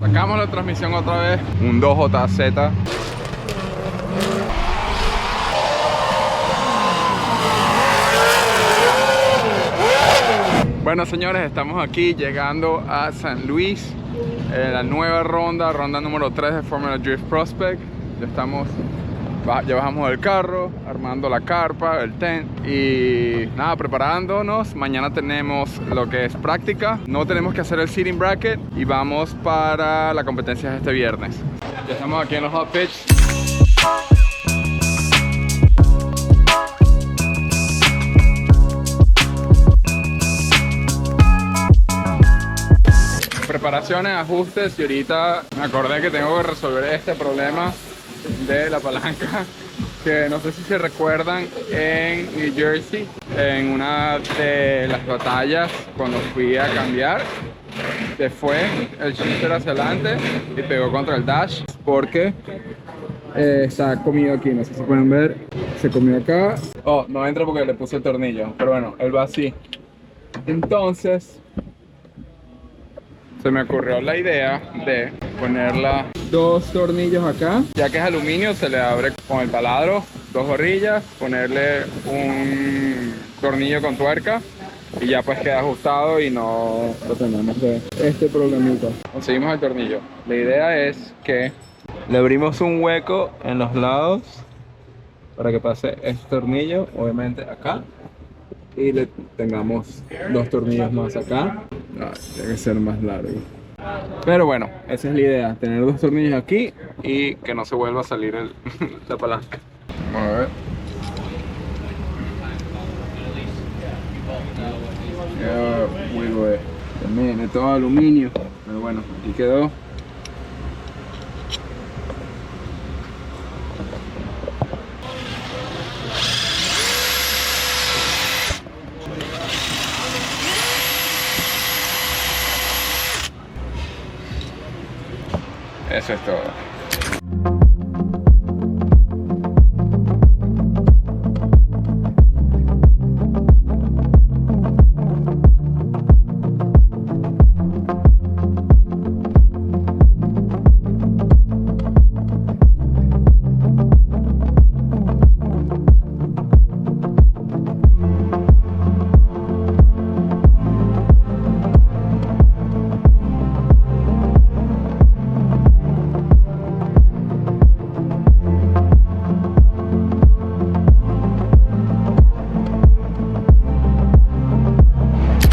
Sacamos la transmisión otra vez, un 2JZ. Bueno señores, estamos aquí llegando a San Luis, la nueva ronda número 3 de Formula Drift Prospect. Ya bajamos del carro, armando la carpa, el tent y nada, preparándonos. Mañana tenemos lo que es práctica, no tenemos que hacer el seating bracket y vamos para la competencia de este viernes. Ya estamos aquí en los hot pitch. Preparaciones, ajustes y ahorita me acordé que tengo que resolver este problema de la palanca que no sé si se recuerdan en New Jersey, en una de las batallas cuando fui a cambiar, se fue el shifter hacia adelante y pegó contra el dash porque está comido aquí, no sé si pueden ver, se comió acá. Oh, no entra porque le puse el tornillo, pero bueno, él va así. Entonces se me ocurrió la idea de ponerla dos tornillos acá, ya que es aluminio, se le abre con el taladro, dos orillas, ponerle un tornillo con tuerca y ya pues queda ajustado y no tenemos de este problemita. Conseguimos el tornillo. La idea es que le abrimos un hueco en los lados para que pase este tornillo, obviamente acá, y le tengamos dos tornillos más acá. Tiene que ser más largo, pero bueno, esa es la idea, tener dos tornillos aquí y que no se vuelva a salir la palanca. Vamos a ver. También es todo aluminio, pero bueno, aquí quedó. Eso es todo.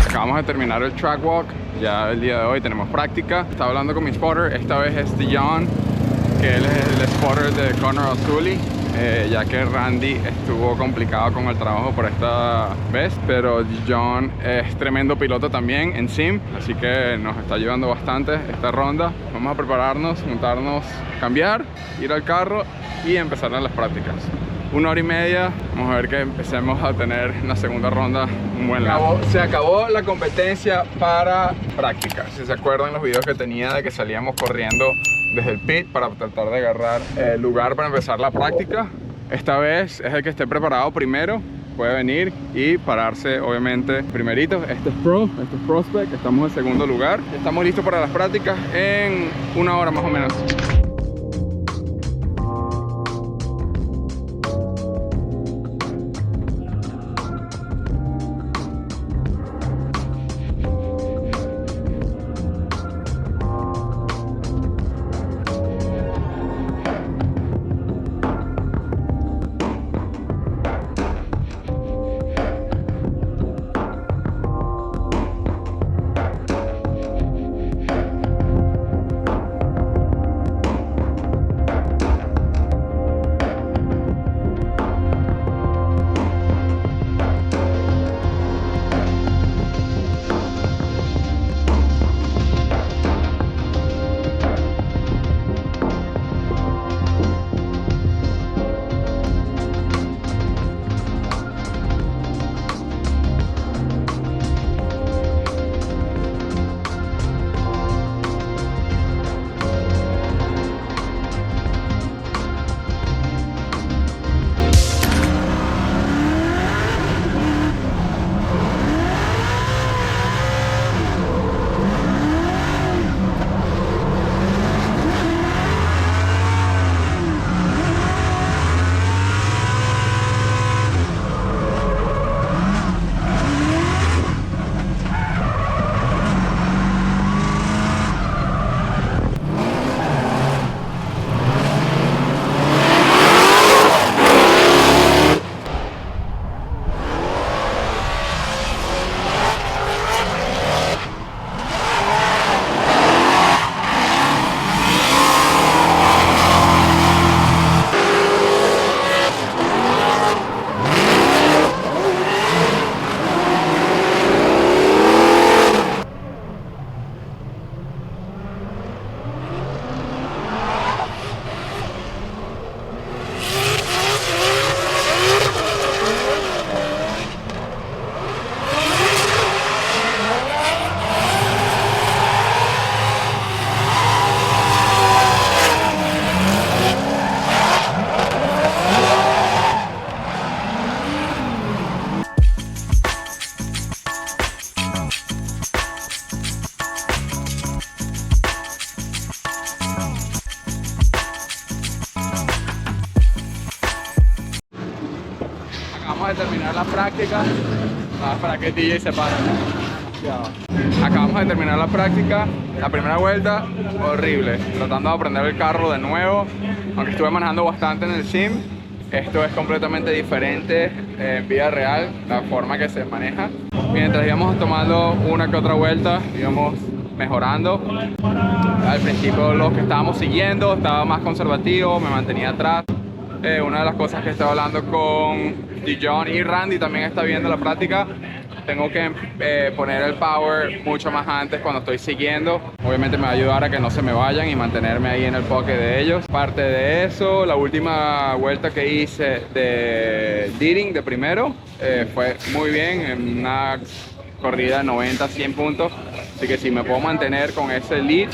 Acabamos de terminar el track walk, ya el día de hoy tenemos práctica. Estaba hablando con mi spotter, esta vez es Dijon, que él es el spotter de Connor O'Sully, ya que Randy estuvo complicado con el trabajo por esta vez, pero Dijon es tremendo piloto también en sim, así que nos está ayudando bastante esta ronda. Vamos a prepararnos, montarnos, cambiar, ir al carro y empezar las prácticas. 1 hora y media, vamos a ver que empecemos a tener en la segunda ronda un buen lado. Se acabó la competencia para práctica. Si se acuerdan los videos que tenía de que salíamos corriendo desde el pit para tratar de agarrar el lugar para empezar la práctica, esta vez es el que esté preparado primero, puede venir y pararse obviamente primerito. Este es Pro, este es Prospect, estamos en segundo lugar. Estamos listos para las prácticas en 1 hora más o menos. acabamos de terminar la práctica. Para que DJ se pare. Acabamos de terminar la práctica. La primera vuelta, horrible. Tratando de aprender el carro de nuevo. Aunque estuve manejando bastante en el sim, esto es completamente diferente en vida real, la forma que se maneja. Mientras íbamos tomando una que otra vuelta, íbamos mejorando. Al principio los que estábamos siguiendo estaba más conservativo, me mantenía atrás. Una de las cosas que estaba hablando con Dijon y Randy también está viendo la práctica. Tengo que poner el power mucho más antes cuando estoy siguiendo. Obviamente me va a ayudar a que no se me vayan y mantenerme ahí en el pocket de ellos. Aparte de eso, la última vuelta que hice de Deering de primero fue muy bien, en una corrida de 90 a 100 puntos. Así que si me puedo mantener con ese lead,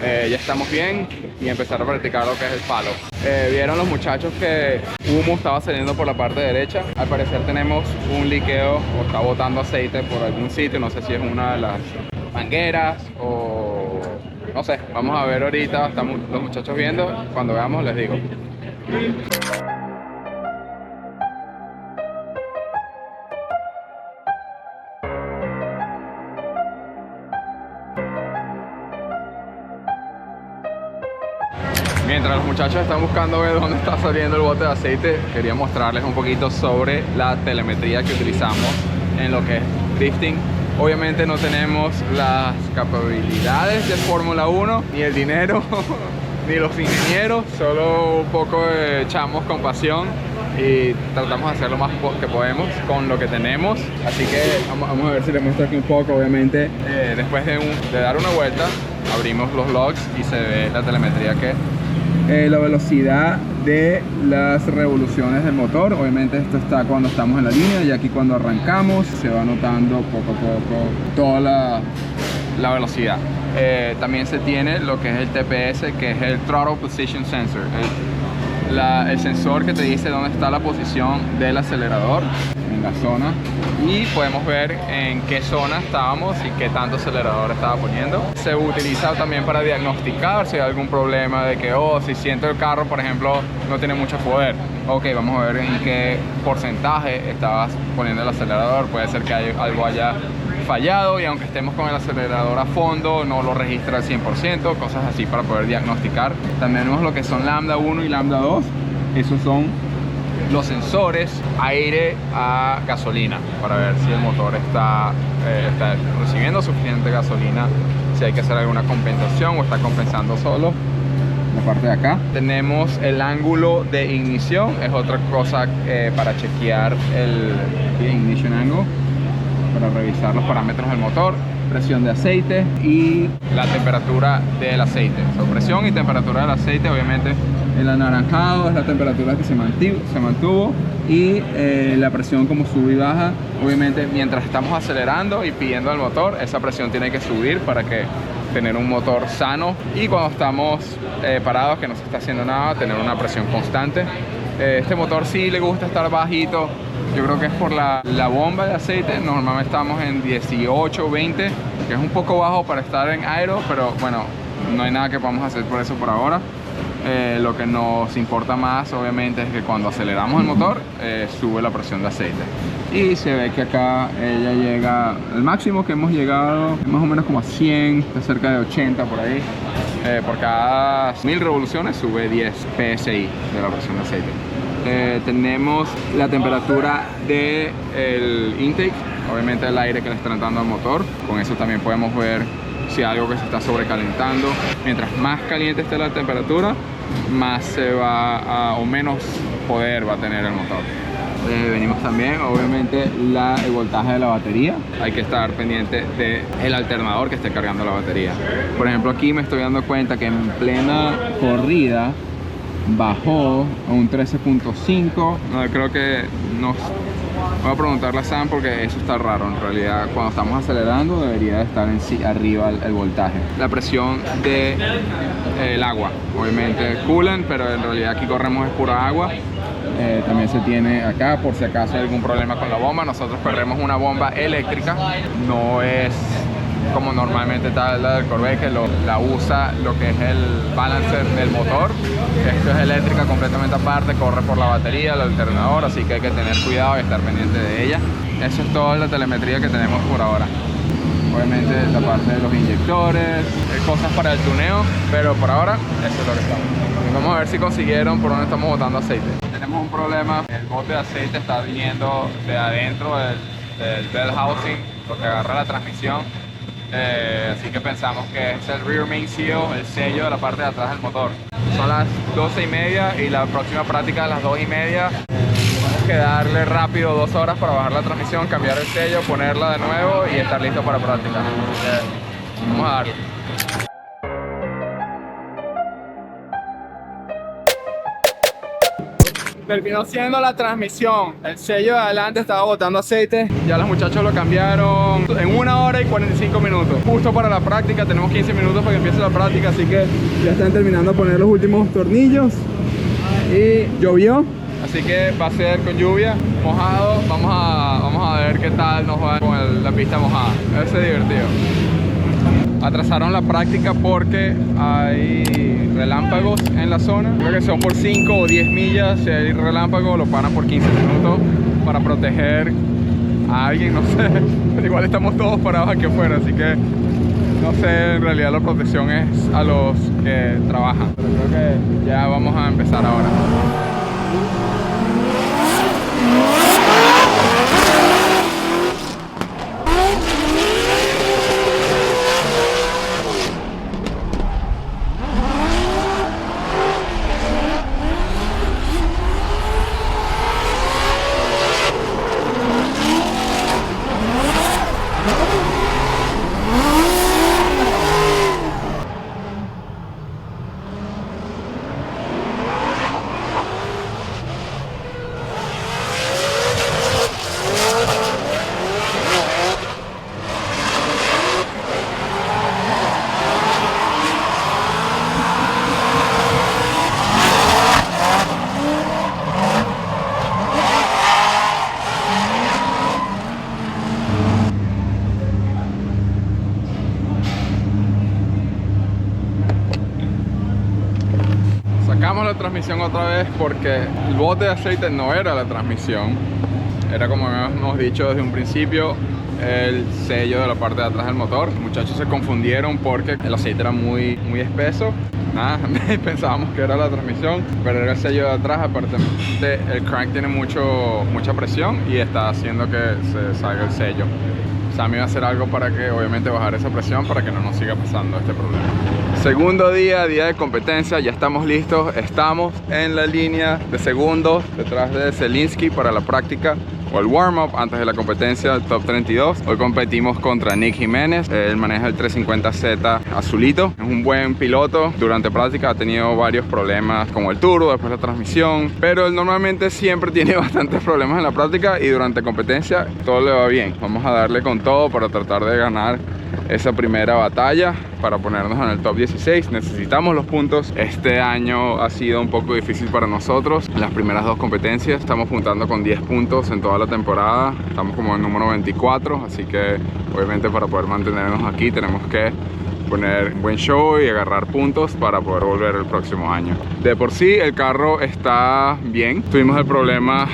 ya estamos bien, y empezar a practicar lo que es el palo. Vieron los muchachos que humo estaba saliendo por la parte derecha. Al parecer tenemos un liqueo o está botando aceite por algún sitio. No sé si es una de las mangueras o no sé. Vamos a ver ahorita, estamos los muchachos viendo. Cuando veamos les digo. Mientras los muchachos están buscando ver dónde está saliendo el bote de aceite, quería mostrarles un poquito sobre la telemetría que utilizamos en lo que es drifting. Obviamente no tenemos las capacidades de Fórmula 1, ni el dinero, ni los ingenieros, solo un poco echamos con pasión y tratamos de hacer lo más que podemos con lo que tenemos. Así que vamos a ver si les muestro aquí un poco. Obviamente después de dar una vuelta, abrimos los logs y se ve la telemetría que la velocidad de las revoluciones del motor. Obviamente esto está cuando estamos en la línea, y aquí cuando arrancamos se va notando poco a poco toda la velocidad. También se tiene lo que es el TPS, que es el Throttle Position Sensor, el sensor que te dice dónde está la posición del acelerador en la zona, y podemos ver en qué zona estábamos y qué tanto acelerador estaba poniendo. Se utiliza también para diagnosticar si hay algún problema de que, si siento el carro, por ejemplo, no tiene mucho poder. Ok, vamos a ver en qué porcentaje estabas poniendo el acelerador. Puede ser que algo haya fallado, y aunque estemos con el acelerador a fondo, no lo registra al 100%, cosas así para poder diagnosticar. También tenemos lo que son Lambda 1 y Lambda 2. Esos son los sensores aire a gasolina, para ver si el motor está recibiendo suficiente gasolina, si hay que hacer alguna compensación o está compensando solo. La parte de acá tenemos el ángulo de ignición, es otra cosa para chequear el ignition angle, para revisar los parámetros del motor. Presión de aceite y la temperatura del aceite. Presión y temperatura del aceite. Obviamente el anaranjado es la temperatura que se mantuvo, y la presión como sube y baja. Obviamente mientras estamos acelerando y pidiendo al motor, esa presión tiene que subir para que tener un motor sano, y cuando estamos parados, que no se está haciendo nada, tener una presión constante. Este motor sí le gusta estar bajito. Yo creo que es por la bomba de aceite. Normalmente estamos en 18, 20, que es un poco bajo para estar en aero, pero bueno, no hay nada que podamos hacer por eso por ahora. Lo que nos importa más, obviamente, es que cuando aceleramos el motor, sube la presión de aceite. Y se ve que acá ella llega, el máximo que hemos llegado es más o menos como a 100, está cerca de 80 por ahí. Por cada 1000 revoluciones sube 10 PSI de la presión de aceite. Tenemos la temperatura del intake, obviamente el aire que le está entrando al motor. Con eso también podemos ver si hay algo que se está sobrecalentando. Mientras más caliente esté la temperatura, más se va o menos poder va a tener el motor. Venimos también, obviamente, el voltaje de la batería. Hay que estar pendiente del alternador que esté cargando la batería. Por ejemplo, aquí me estoy dando cuenta que en plena corrida bajó a un 13.5. Creo que voy a preguntarle a Sam, porque eso está raro. En realidad, cuando estamos acelerando debería de estar arriba el voltaje. La presión del agua, obviamente coolant, pero en realidad aquí corremos es pura agua. También se tiene acá, por si acaso hay algún problema con la bomba. Nosotros corremos una bomba eléctrica, no es como normalmente está la del Corvette, que la usa lo que es el balancer del motor. Esto es eléctrica completamente aparte, corre por la batería, el alternador, así que hay que tener cuidado y estar pendiente de ella. Eso es toda la telemetría que tenemos por ahora. Obviamente la parte de los inyectores, cosas para el tuneo, pero por ahora eso es lo que estamos. Vamos a ver si consiguieron por donde estamos botando aceite. Tenemos un problema, el bote de aceite está viniendo de adentro del bell housing, lo que agarra la transmisión. Así que pensamos que es el rear main seal, el sello de la parte de atrás del motor. Son las 12:30 y la próxima práctica a las 2:30. Tenemos que darle rápido 2 horas para bajar la transmisión, cambiar el sello, ponerla de nuevo y estar listo para práctica. Vamos a darle. Terminó siendo la transmisión. El sello de adelante estaba botando aceite. Ya los muchachos lo cambiaron en 1 hora y 45 minutos. Justo para la práctica, tenemos 15 minutos para que empiece la práctica, así que ya están terminando de poner los últimos tornillos. Y llovió, así que va a ser con lluvia, mojado. Vamos a ver qué tal nos va con la pista mojada. Debe ser divertido. Atrasaron la práctica porque hay relámpagos en la zona. Creo que son por 5 o 10 millas. Si hay relámpago, lo paran por 15 minutos para proteger a alguien, no sé. Pero igual estamos todos parados aquí afuera, así que no sé, en realidad la protección es a los que trabajan. Pero creo que ya vamos a empezar ahora. Sacamos la transmisión otra vez porque el bote de aceite no era la transmisión, era, como hemos dicho desde un principio, el sello de la parte de atrás del motor. Los muchachos se confundieron porque el aceite era muy espeso. Nada, pensábamos que era la transmisión, pero era el sello de atrás. Aparte, el crank tiene mucha presión y está haciendo que se salga el sello. Sammy va a hacer algo para que, obviamente, bajar esa presión para que no nos siga pasando este problema. Segundo día de competencia, ya estamos listos. Estamos en la línea de segundos detrás de Zelinsky para la práctica o el warm-up antes de la competencia del Top 32. Hoy competimos contra Nick Jiménez. Él maneja el 350Z azulito. Es un buen piloto. Durante práctica ha tenido varios problemas como el turbo, después la transmisión, pero él normalmente siempre tiene bastantes problemas en la práctica y durante competencia todo le va bien. Vamos a darle con todo para tratar de ganar esa primera batalla para ponernos en el top 16. Necesitamos los puntos. Este año ha sido un poco difícil para nosotros. En las primeras 2 competencias estamos juntando con 10 puntos en toda la temporada. Estamos como en número 24, así que obviamente para poder mantenernos aquí tenemos que poner un buen show y agarrar puntos para poder volver el próximo año. De por sí el carro está bien. Tuvimos el problema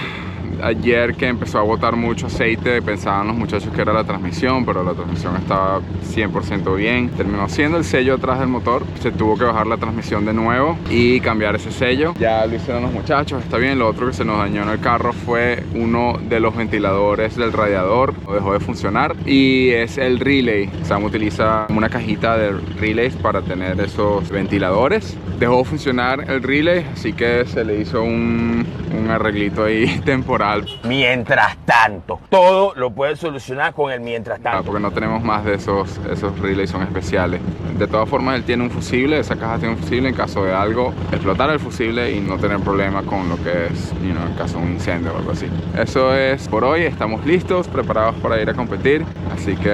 ayer que empezó a botar mucho aceite. Pensaban los muchachos que era la transmisión, pero la transmisión estaba 100% bien. Terminó siendo el sello atrás del motor. Se tuvo que bajar la transmisión de nuevo y cambiar ese sello. Ya lo hicieron los muchachos, está bien. Lo otro que se nos dañó en el carro fue uno de los ventiladores del radiador. Dejó de funcionar y es el relay. Sam utiliza una cajita de relays para tener esos ventiladores. Dejó de funcionar el relay, así que se le hizo un arreglito ahí temporal. Mientras tanto, todo lo puedes solucionar con el mientras tanto. Porque no tenemos más de esos relays, son especiales. De todas formas, él tiene un fusible, esa caja tiene un fusible en caso de algo, explotar el fusible y no tener problema con lo que es, en caso de un incendio o algo así. Eso es por hoy, estamos listos, preparados para ir a competir, así que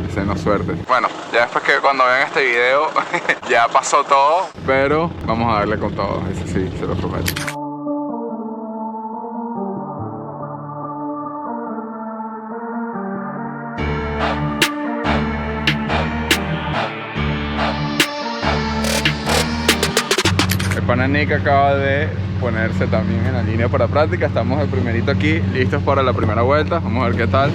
deseenos suerte. Bueno, ya después que cuando vean este video ya pasó todo, pero vamos a darle con todo, eso sí, se lo prometo. pana Nick acaba de ponerse también en la línea para práctica. Estamos el primerito aquí, listos para la primera vuelta. Vamos a ver qué tal.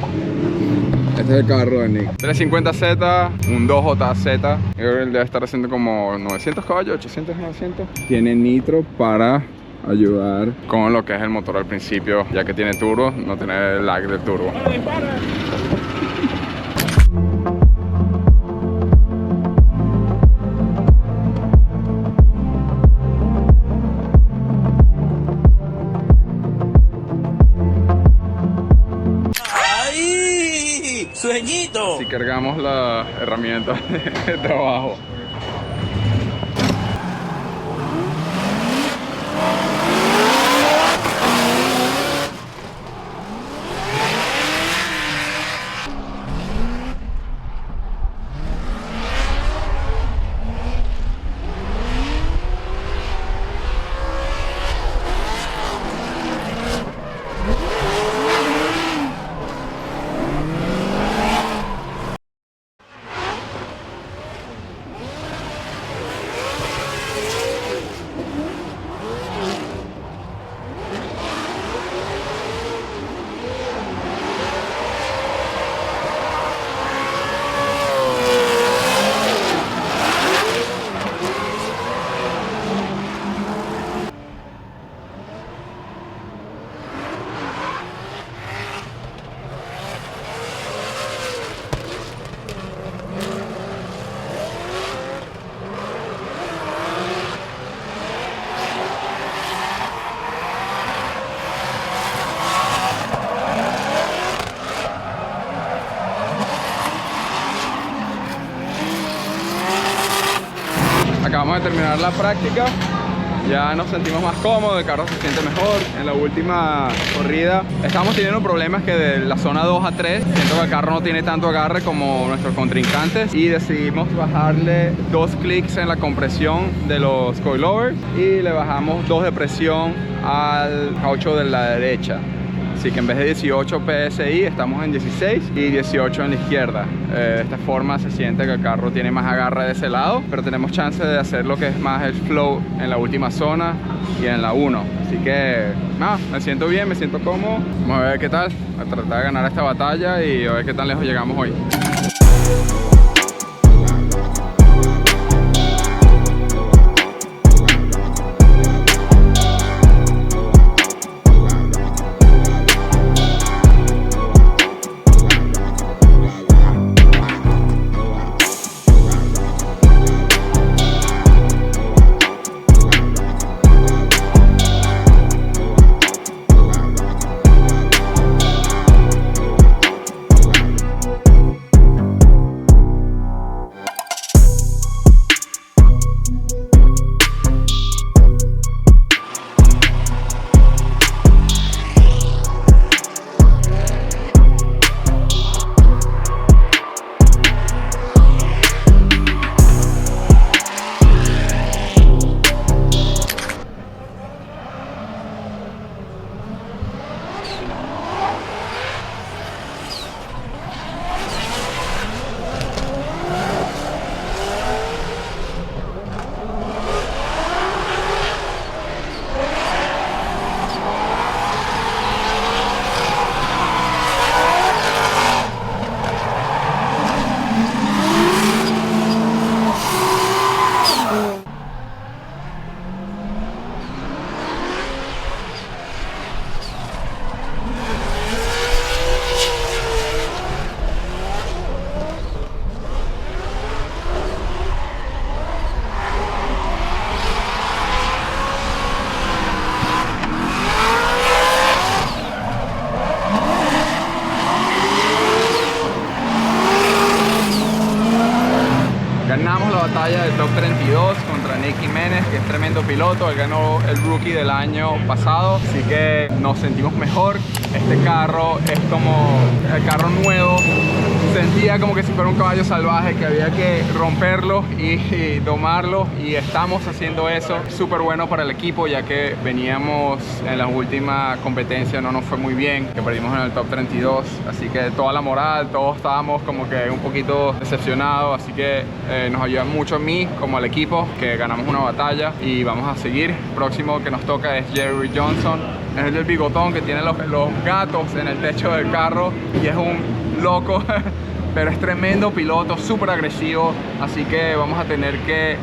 Este es el carro de Nick. 350Z, un 2JZ. Él debe estar haciendo como 900 caballos, 800, 900. Tiene nitro para ayudar con lo que es el motor al principio, ya que tiene turbo, no tiene el lag del turbo. ¡Sueñito! Si cargamos la herramienta de trabajo. Acabamos de terminar la práctica, ya nos sentimos más cómodos, el carro se siente mejor. En la última corrida estábamos teniendo problemas que de la zona 2 a 3 siento que el carro no tiene tanto agarre como nuestros contrincantes y decidimos bajarle 2 clics en la compresión de los coilovers y le bajamos 2 de presión al caucho de la derecha. Así que en vez de 18 PSI estamos en 16 y 18 en la izquierda. De esta forma se siente que el carro tiene más agarre de ese lado, pero tenemos chance de hacer lo que es más el flow en la última zona y en la 1. Así que nada, me siento bien, me siento cómodo. Vamos a ver qué tal, a tratar de ganar esta batalla y a ver qué tan lejos llegamos hoy. Ganamos la batalla del top 32 contra Nick Jiménez, que es tremendo piloto. Él ganó el Rookie del año pasado, así que nos sentimos mejor. Este carro es como el carro nuevo. Sentía como que si fuera un caballo salvaje, que había que romperlo y domarlo, y estamos haciendo eso. Súper bueno para el equipo, ya que veníamos en la última competencia, no nos fue muy bien, que perdimos en el top 32, así que toda la moral, todos estábamos como que un poquito decepcionados, así que nos ayuda mucho a mí como al equipo, que ganamos una batalla y vamos a seguir. Próximo que nos toca es Jerry Johnson, es el del bigotón que tiene los gatos en el techo del carro y es un loco pero es tremendo piloto, súper agresivo, así que vamos a tener que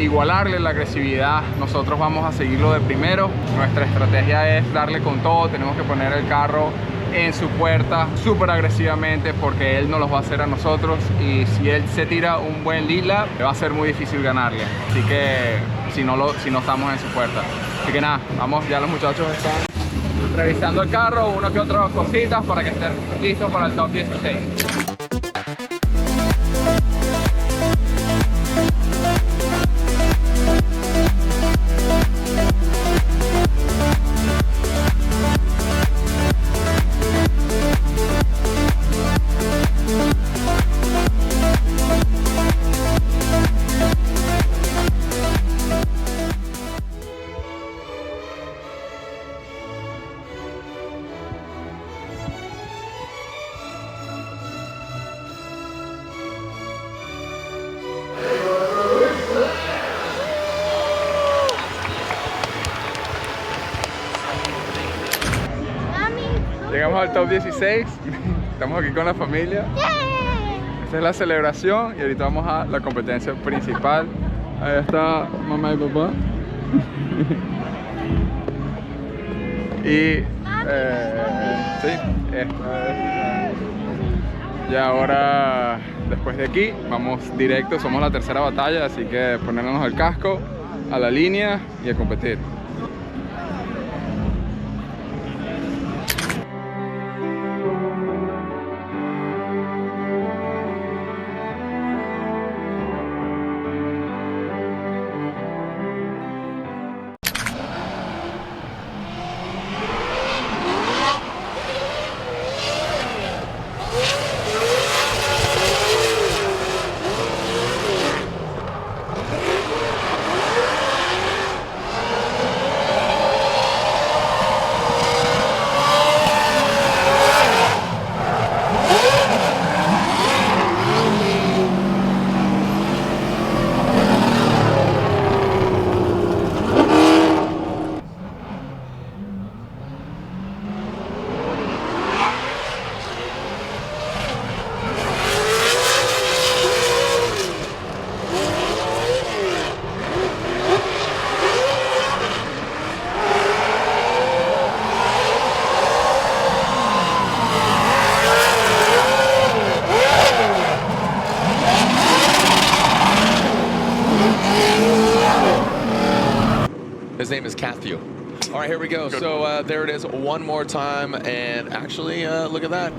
igualarle la agresividad. Nosotros vamos a seguirlo de primero. Nuestra estrategia es darle con todo, tenemos que poner el carro en su puerta súper agresivamente porque él no los va a hacer a nosotros, y si él se tira un buen lead lap va a ser muy difícil ganarle, así que si no estamos en su puerta. Así que nada, vamos, ya los muchachos están revisando el carro, uno que otras cositas para que estén listos para el top 16. Llegamos al top 16, estamos aquí con la familia. Esta es la celebración y ahorita vamos a la competencia principal. Ahí está mamá y papá. Y sí, esta es. Y ahora, después de aquí, vamos directo, somos la tercera batalla, así que ponernos el casco, a la línea y a competir. His name is Catthew. All right, here we go. So there it is one more time. And actually, look at that.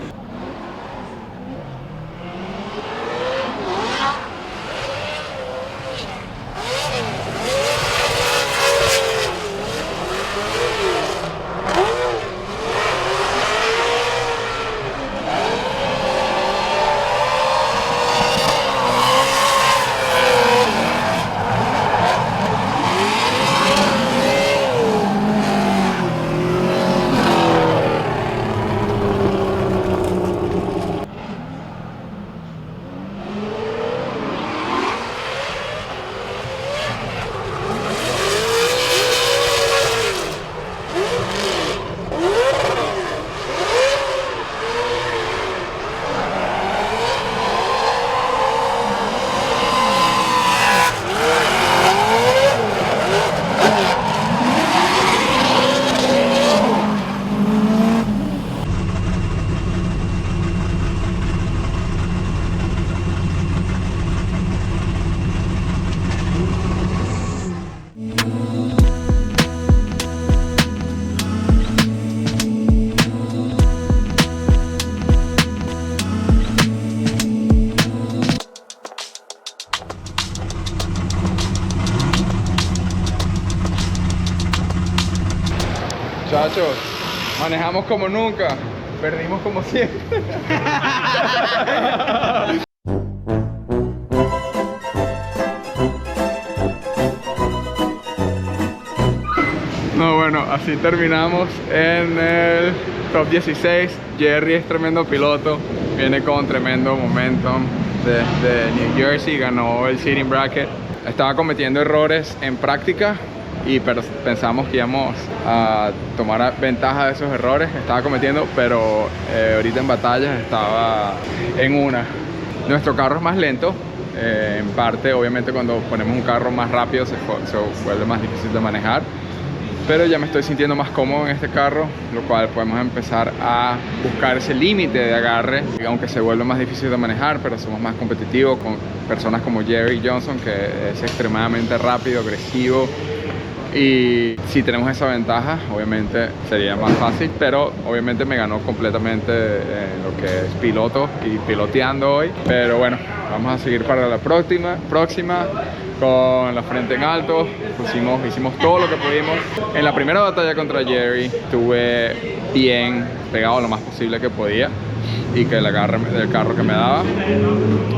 Muchachos, manejamos como nunca, perdimos como siempre. No, bueno, así terminamos en el top 16. Jerry es tremendo piloto, viene con tremendo momentum desde New Jersey, ganó el seeding bracket. estaba cometiendo errores en práctica y pensamos que íbamos a tomar ventaja de esos errores que estaba cometiendo, pero ahorita en batallas estaba en una. Nuestro carro es más lento, en parte obviamente cuando ponemos un carro más rápido se vuelve más difícil de manejar, pero ya me estoy sintiendo más cómodo en este carro, lo cual podemos empezar a buscar ese límite de agarre, aunque se vuelve más difícil de manejar, pero somos más competitivos con personas como Jerry Johnson, que es extremadamente rápido, agresivo. Y si tenemos esa ventaja, obviamente sería más fácil, pero obviamente me ganó completamente lo que es piloto y piloteando hoy. Pero bueno, vamos a seguir para la próxima con la frente en alto. Hicimos todo lo que pudimos. En la primera batalla contra Jerry estuve bien pegado lo más posible que podía y que el agarre del carro que me daba.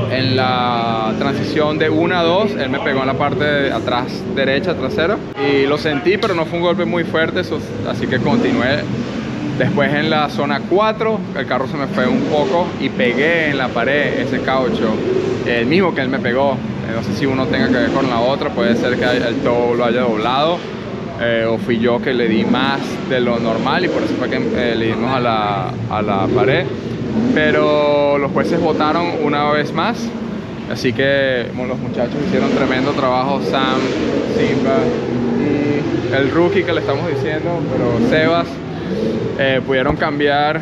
En la transición de 1 a 2, él me pegó en la parte de atrás derecha, trasera, y lo sentí, pero no fue un golpe muy fuerte, así que continué. Después en la zona 4, el carro se me fue un poco y pegué en la pared ese caucho, el mismo que él me pegó. No sé si uno tenga que ver con la otra, puede ser que el tow lo haya doblado, o fui yo que le di más de lo normal y por eso fue que le dimos a la pared. Pero los jueces votaron una vez más, así que los muchachos hicieron tremendo trabajo. Sam, Simba y el rookie que le estamos diciendo, pero Sebas, pudieron cambiar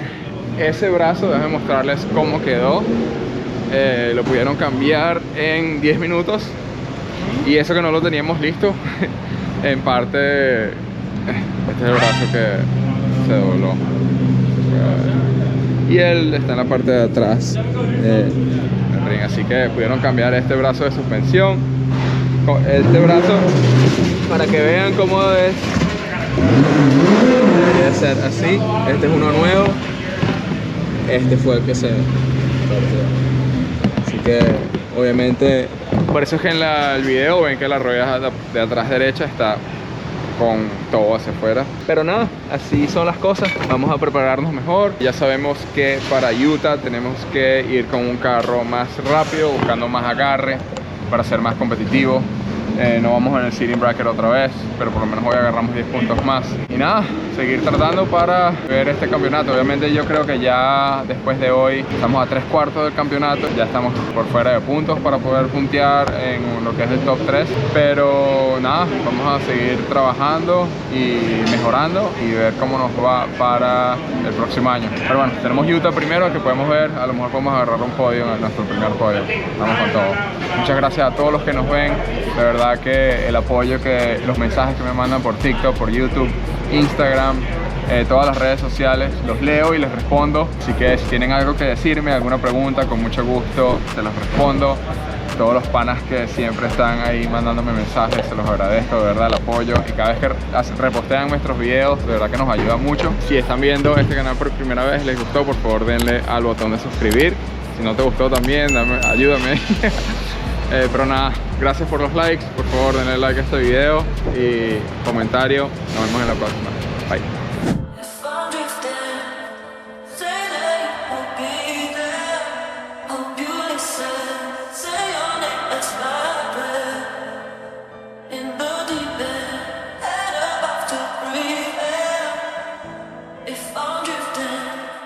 ese brazo. Déjenme mostrarles cómo quedó. Lo pudieron cambiar en 10 minutos y eso que no lo teníamos listo. En parte, este es el brazo que se dobló. Y él está en la parte de atrás del ring, así que pudieron cambiar este brazo de suspensión con este brazo para que vean cómo es. Debería ser así. Este es uno nuevo, este fue el que se partió. Así que obviamente por eso es que en el video ven que la rueda de atrás derecha está con todo hacia afuera. Pero nada, así son las cosas. Vamos a prepararnos mejor. Ya sabemos que para Utah tenemos que ir con un carro más rápido, buscando más agarre para ser más competitivo. No vamos en el seeding bracket otra vez, pero por lo menos hoy agarramos 10 puntos más. Y nada, seguir tratando para ver este campeonato. Obviamente yo creo que ya después de hoy estamos a 3/4 del campeonato. Ya estamos por fuera de puntos para poder puntear en lo que es el top 3. Pero nada, vamos a seguir trabajando y mejorando y ver cómo nos va para el próximo año. Pero bueno, tenemos Utah primero, que podemos ver. A lo mejor podemos agarrar un podio en nuestro primer podio. Vamos con todo. Muchas gracias a todos los que nos ven. De verdad que el apoyo, los mensajes que me mandan por TikTok, por YouTube, Instagram, todas las redes sociales, los leo y les respondo. Así que si tienen algo que decirme, alguna pregunta, con mucho gusto se los respondo. Todos los panas que siempre están ahí mandándome mensajes, se los agradezco, de verdad, el apoyo. Y cada vez que repostean nuestros videos, de verdad que nos ayuda mucho. Si están viendo este canal por primera vez, les gustó, por favor denle al botón de suscribir. Si no te gustó también, ayúdame. Pero nada, gracias por los likes, por favor denle like a este video y comentario. Nos vemos en la próxima. Bye. If I